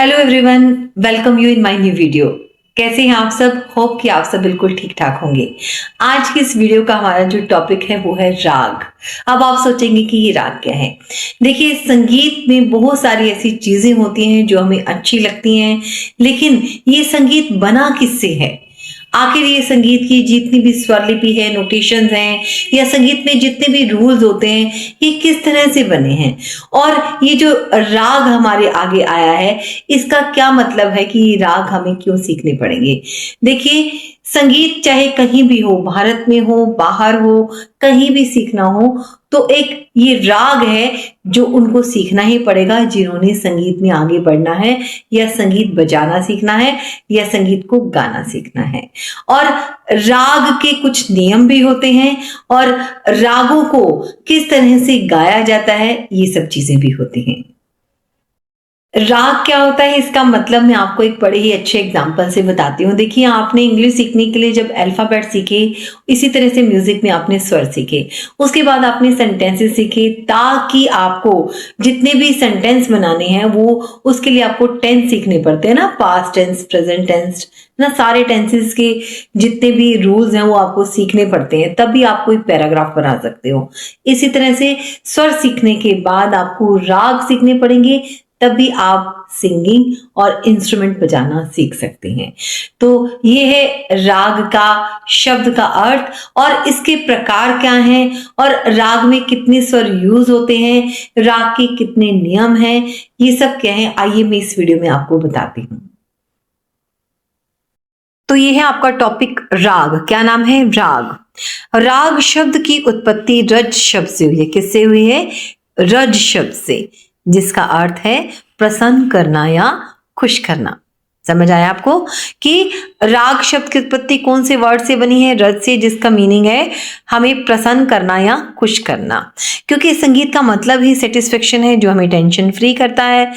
Hello everyone, welcome you in my new video. कैसे हैं आप सब? होप कि आप सब बिल्कुल ठीक ठाक होंगे। आज की इस वीडियो का हमारा जो टॉपिक है वो है राग। अब आप सोचेंगे कि ये राग क्या है। देखिए, संगीत में बहुत सारी ऐसी चीजें होती हैं जो हमें अच्छी लगती हैं, लेकिन ये संगीत बना किससे है? आखिर ये संगीत की जितनी भी स्वर लिपि है, नोटेशंस हैं, या संगीत में जितने भी रूल्स होते हैं, ये किस तरह से बने हैं? और ये जो राग हमारे आगे आया है, इसका क्या मतलब है कि ये राग हमें क्यों सीखने पड़ेंगे? देखिए, संगीत चाहे कहीं भी हो, भारत में हो, बाहर हो, कहीं भी सीखना हो, तो एक ये राग है जो उनको सीखना ही पड़ेगा, जिन्होंने संगीत में आगे बढ़ना है, या संगीत बजाना सीखना है, या संगीत को गाना सीखना है। और राग के कुछ नियम भी होते हैं, और रागों को किस तरह से गाया जाता है, ये सब चीजें भी होती हैं। राग क्या होता है, इसका मतलब मैं आपको एक बड़े ही अच्छे एग्जाम्पल से बताती हूँ। देखिए, आपने इंग्लिश सीखने के लिए जब अल्फाबेट सीखे, इसी तरह से म्यूजिक में आपने स्वर सीखे, उसके बाद आपने सेंटेंसेस सीखे, ताकि आपको जितने भी सेंटेंस बनाने हैं वो उसके लिए आपको टेंस सीखने पड़ते हैं ना, पास्ट टेंस, प्रेजेंट टेंस, ना सारे टेंसेस के जितने भी रूल्स हैं वो आपको सीखने पड़ते हैं, तभी आप कोई पैराग्राफ बना सकते हो। इसी तरह से स्वर सीखने के बाद आपको राग सीखने पड़ेंगे, तभी आप सिंगिंग और इंस्ट्रूमेंट बजाना सीख सकते हैं। तो ये है राग का शब्द का अर्थ, और इसके प्रकार क्या हैं, और राग में कितने स्वर यूज होते हैं, राग के कितने नियम हैं, ये सब क्या है, आइए मैं इस वीडियो में आपको बताती हूँ। तो ये है आपका टॉपिक राग। क्या नाम है? राग। राग शब्द की उत्पत्ति रज शब्द से हुई है। किससे हुई है? रज शब्द से, जिसका अर्थ है प्रसन्न करना या खुश करना। समझ आया आपको कि राग शब्द की उत्पत्ति कौन से वर्ड से बनी है? रज से, जिसका मीनिंग है हमें प्रसन्न करना या खुश करना, क्योंकि संगीत का मतलब ही सेटिस्फेक्शन है जो हमें टेंशन फ्री करता है।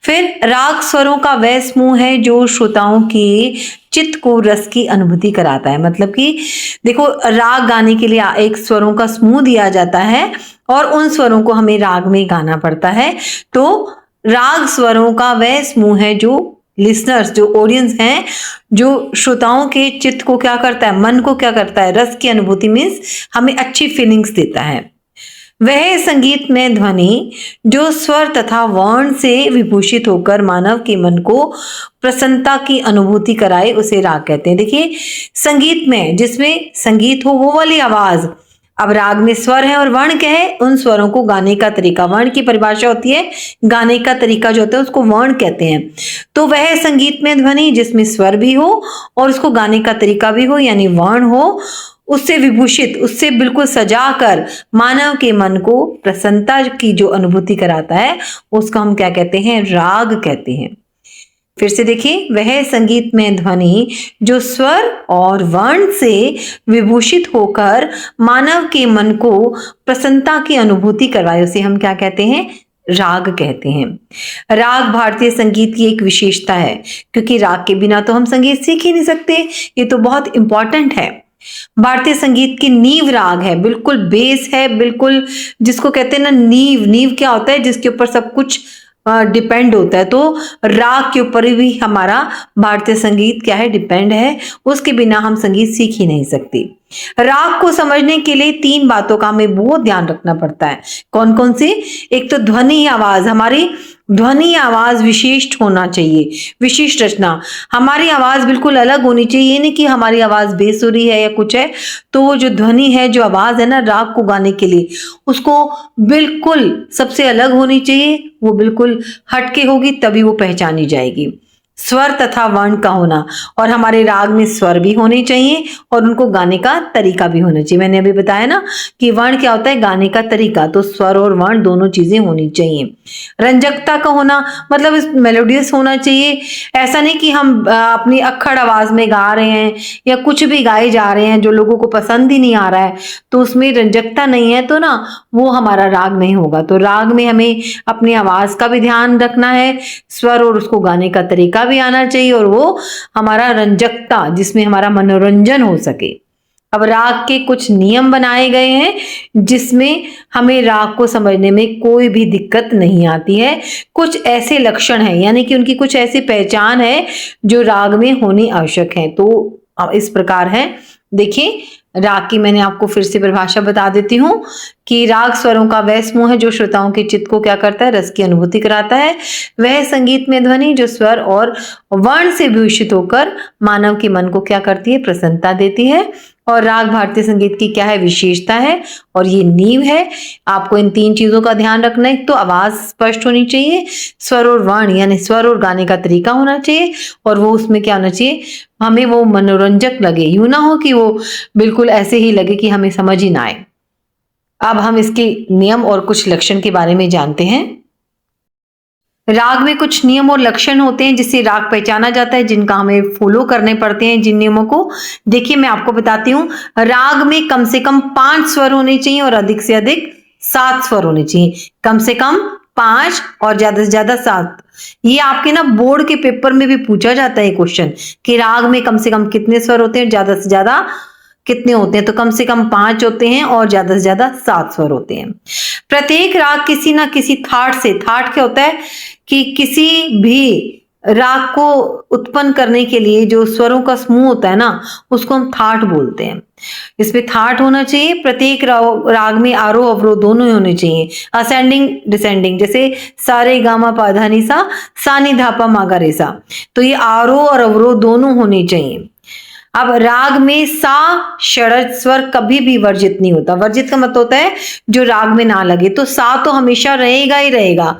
फिर राग स्वरों का वह समूह है जो श्रोताओं के चित्त को रस की अनुभूति कराता है। मतलब कि देखो, राग गाने के लिए एक स्वरों का समूह दिया जाता है, और उन स्वरों को हमें राग में गाना पड़ता है। तो राग स्वरों का वह समूह है जो लिसनर्स, जो ऑडियंस हैं, जो श्रोताओं के चित्त को क्या करता है, मन को क्या करता है, रस की अनुभूति मीन्स हमें अच्छी फीलिंग्स देता है। वह संगीत में ध्वनि जो स्वर तथा वर्ण से विभूषित होकर मानव के मन को प्रसन्नता की अनुभूति कराए, उसे राग कहते हैं। देखिए, संगीत में जिसमें संगीत हो वो वाली आवाज। अब राग में स्वर है और वर्ण क्या है? उन स्वरों को गाने का तरीका, वर्ण की परिभाषा होती है, गाने का तरीका जो होता है उसको वर्ण कहते हैं। तो वह संगीत में ध्वनि जिसमें स्वर भी हो और उसको गाने का तरीका भी हो, यानी वर्ण हो, उससे विभूषित, उससे बिल्कुल सजाकर मानव के मन को प्रसन्नता की जो अनुभूति कराता है, उसको हम क्या कहते हैं? राग कहते हैं। फिर से देखिए, वह संगीत में ध्वनि जो स्वर और वर्ण से विभूषित होकर मानव के मन को प्रसन्नता की अनुभूति करवाए, उसे हम क्या कहते हैं? राग कहते हैं। राग भारतीय संगीत की एक विशेषता है, क्योंकि राग के बिना तो हम संगीत सीख ही नहीं सकते। ये तो बहुत इंपॉर्टेंट है। भारतीय संगीत की नींव राग है, बिल्कुल बेस है, बिल्कुल जिसको कहते हैं ना नींव। नींव क्या होता है? जिसके ऊपर सब कुछ डिपेंड होता है। तो राग के ऊपर भी हमारा भारतीय संगीत क्या है? डिपेंड है। उसके बिना हम संगीत सीख ही नहीं सकते। राग को समझने के लिए 3 बातों का हमें बहुत ध्यान रखना पड़ता है। कौन कौन सी? एक तो ध्वनि आवाज, हमारी ध्वनि आवाज विशिष्ट होना चाहिए, विशिष्ट रचना। हमारी आवाज बिल्कुल अलग होनी चाहिए, ये नहीं कि हमारी आवाज बेसुरी है या कुछ है। तो वो जो ध्वनि है, जो आवाज है ना राग को गाने के लिए, उसको बिल्कुल सबसे अलग होनी चाहिए, वो बिल्कुल हटके होगी, तभी वो पहचानी जाएगी। स्वर तथा वर्ण का होना, और हमारे राग में स्वर भी होने चाहिए और उनको गाने का तरीका भी होना चाहिए। मैंने अभी बताया ना कि वर्ण क्या होता है? गाने का तरीका। तो स्वर और वर्ण दोनों चीजें होनी चाहिए। रंजकता का होना, मतलब मेलोडियस होना चाहिए। ऐसा नहीं कि हम अपनी अक्खड़ आवाज में गा रहे हैं या कुछ भी गाए जा रहे हैं जो लोगों को पसंद ही नहीं आ रहा है, तो उसमें रंजकता नहीं है, तो ना वो हमारा राग नहीं होगा। तो राग में हमें अपनी आवाज का भी ध्यान रखना है, स्वर और उसको गाने का तरीका भी आना चाहिए, और वो हमारा रंजकता, जिसमें हमारा मनोरंजन हो सके। अब राग के कुछ नियम बनाए गए हैं जिसमें हमें राग को समझने में कोई भी दिक्कत नहीं आती है। कुछ ऐसे लक्षण हैं, यानी कि उनकी कुछ ऐसी पहचान है जो राग में होनी आवश्यक है। तो इस प्रकार है। देखिए, राग की मैंने आपको फिर से परिभाषा बता देती हूँ कि राग स्वरों का वह समूह है जो श्रोताओं के चित्त को क्या करता है, रस की अनुभूति कराता है। वह संगीत में ध्वनि जो स्वर और वर्ण से भूषित होकर मानव के मन को क्या करती है, प्रसन्नता देती है। और राग भारतीय संगीत की क्या है, विशेषता है और ये नींव है। आपको इन 3 चीजों का ध्यान रखना है। तो आवाज स्पष्ट होनी चाहिए, स्वर और वर्ण यानी स्वर और गाने का तरीका होना चाहिए, और वो उसमें क्या होना चाहिए, हमें वो मनोरंजक लगे, यूं ना हो कि वो बिल्कुल ऐसे ही लगे कि हमें समझ ही ना आए। अब हम इसके नियम और कुछ लक्षण के बारे में जानते हैं। राग में कुछ नियम और लक्षण होते हैं जिससे राग पहचाना जाता है, जिनका हमें फॉलो करने पड़ते हैं जिन नियमों को। देखिए, मैं आपको बताती हूँ। राग में कम से कम 5 स्वर होने चाहिए और अधिक से अधिक 7 स्वर होने चाहिए। कम से कम 5 और ज्यादा से ज्यादा 7। ये आपके ना बोर्ड के पेपर में भी पूछा जाता है क्वेश्चन कि राग में कम से कम कितने स्वर होते हैं, ज्यादा से ज्यादा कितने होते हैं। तो कम से कम 5 होते हैं और ज्यादा से ज्यादा 7 स्वर होते हैं। प्रत्येक राग किसी ना किसी थाट से, थाट क्या होता है कि किसी भी राग को उत्पन्न करने के लिए जो स्वरों का समूह होता है ना, उसको हम थाट बोलते हैं। इसमें थाट होना चाहिए। प्रत्येक राग में आरोह अवरोह दोनों ही होने चाहिए, असेंडिंग डिसेंडिंग। जैसे सारे गामा पाधा नी सा नी धा पा मा गा रे सा, तो ये आरोह और अवरोह दोनों होने चाहिए। अब राग में सा षड्ज स्वर कभी भी वर्जित नहीं होता। वर्जित का मतलब होता है जो राग में ना लगे। तो सा तो हमेशा रहेगा ही रहेगा।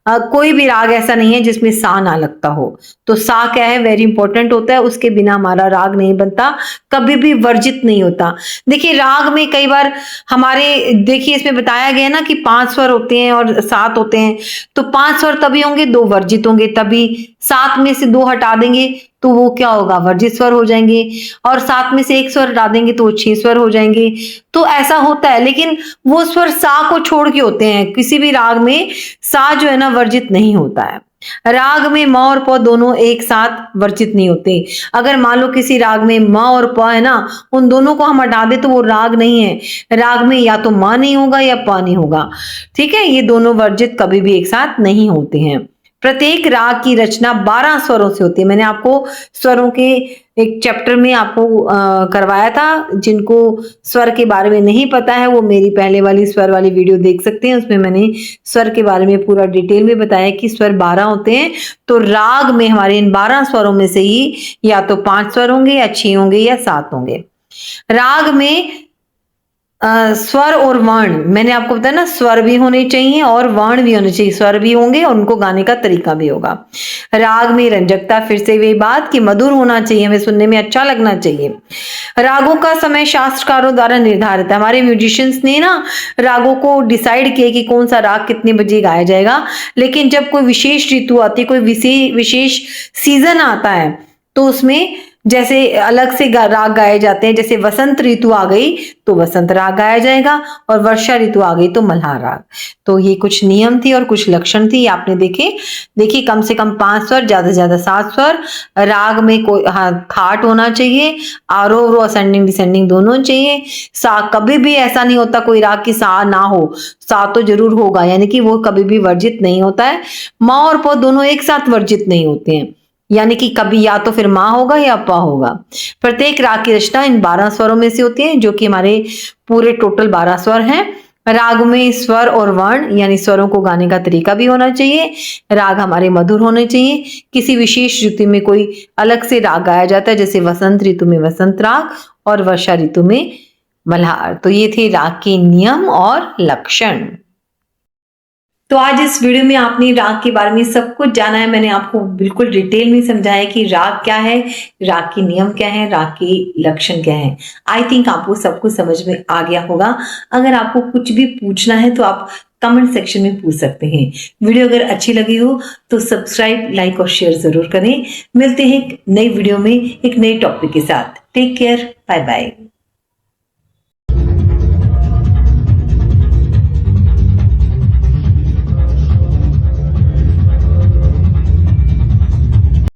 कोई भी राग ऐसा नहीं है जिसमें सा ना लगता हो। तो सा क्या है, वेरी इंपॉर्टेंट होता है, उसके बिना हमारा राग नहीं बनता, कभी भी वर्जित नहीं होता। देखिए, राग में कई बार हमारे, देखिए इसमें बताया गया ना कि 5 स्वर होते हैं और 7 होते हैं। तो 5 स्वर तभी होंगे, 2 वर्जित होंगे तभी। 7 में से 2 हटा देंगे तो वो क्या होगा, वर्जित स्वर हो जाएंगे। और 7 में से 1 स्वर हटा देंगे तो वो 6 स्वर हो जाएंगे। तो ऐसा होता है, लेकिन वो स्वर सा को छोड़ के होते हैं। किसी भी राग में सा जो है ना वर्जित नहीं होता है। राग में म और प दोनों एक साथ वर्जित नहीं होते। अगर मान लो किसी राग में म और प है ना, उन दोनों को हम हटा दे तो वो राग नहीं है। राग में या तो म नहीं होगा या प नहीं होगा। ठीक है, ये दोनों वर्जित कभी भी एक साथ नहीं होते हैं। प्रत्येक राग की रचना 12 स्वरों से होती है। मैंने आपको स्वरों के एक चैप्टर में आपको करवाया था। जिनको स्वर के बारे में नहीं पता है वो मेरी पहले वाली स्वर वाली वीडियो देख सकते हैं। उसमें मैंने स्वर के बारे में पूरा डिटेल में बताया कि स्वर 12 होते हैं। तो राग में हमारे इन 12 स्वरों में से ही या तो 5 स्वर होंगे या 6 होंगे या 7 होंगे। राग में स्वर और वर्ण, मैंने आपको बताया ना, स्वर भी होने चाहिए और वर्ण भी होने चाहिए। स्वर भी होंगे और उनको गाने का तरीका भी होगा। राग में रंजकता, फिर से वही बात कि मधुर होना चाहिए, हमें सुनने में अच्छा लगना चाहिए। रागों का समय शास्त्रकारों द्वारा निर्धारित है। हमारे म्यूजिशियंस ने ना रागों को डिसाइड किया कि कौन सा राग कितने बजे गाया जाएगा। लेकिन जब कोई विशेष ऋतु आती है, कोई विशेष सीजन आता है, तो उसमें जैसे अलग से राग गाए जाते हैं। जैसे वसंत ऋतु आ गई तो वसंत राग गाया जाएगा, और वर्षा ऋतु आ गई तो मल्हार राग। तो ये कुछ नियम थी और कुछ लक्षण थी, आपने देखे। देखिए, कम से कम 5 स्वर, ज्यादा से ज्यादा 7 स्वर। राग में कोई थाट होना चाहिए, आरोह अवरोह असेंडिंग डिसेंडिंग दोनों चाहिए। सा कभी भी ऐसा नहीं होता कोई राग की सा ना हो, सा तो जरूर होगा, यानी कि वो कभी भी वर्जित नहीं होता है। म और प दोनों एक साथ वर्जित नहीं होते हैं, यानी कि कभी या तो फिर माँ होगा या पा होगा। प्रत्येक राग की रचना इन 12 स्वरों में से होती है, जो कि हमारे पूरे टोटल 12 स्वर हैं। राग में स्वर और वर्ण यानी स्वरों को गाने का तरीका भी होना चाहिए। राग हमारे मधुर होने चाहिए। किसी विशेष ऋतु में कोई अलग से राग गाया जाता है, जैसे वसंत ऋतु में वसंत राग और वर्षा ऋतु में मल्हार। तो ये थे राग के नियम और लक्षण। तो आज इस वीडियो में आपने राग के बारे में सब कुछ जाना है। मैंने आपको बिल्कुल डिटेल में समझाया कि राग क्या है, राग के नियम क्या है, राग के लक्षण क्या है। आई थिंक आपको सब कुछ समझ में आ गया होगा। अगर आपको कुछ भी पूछना है तो आप कमेंट सेक्शन में पूछ सकते हैं। वीडियो अगर अच्छी लगी हो तो सब्सक्राइब, लाइक और शेयर जरूर करें। मिलते हैं एक नई वीडियो में एक नए टॉपिक के साथ। Take care, bye bye.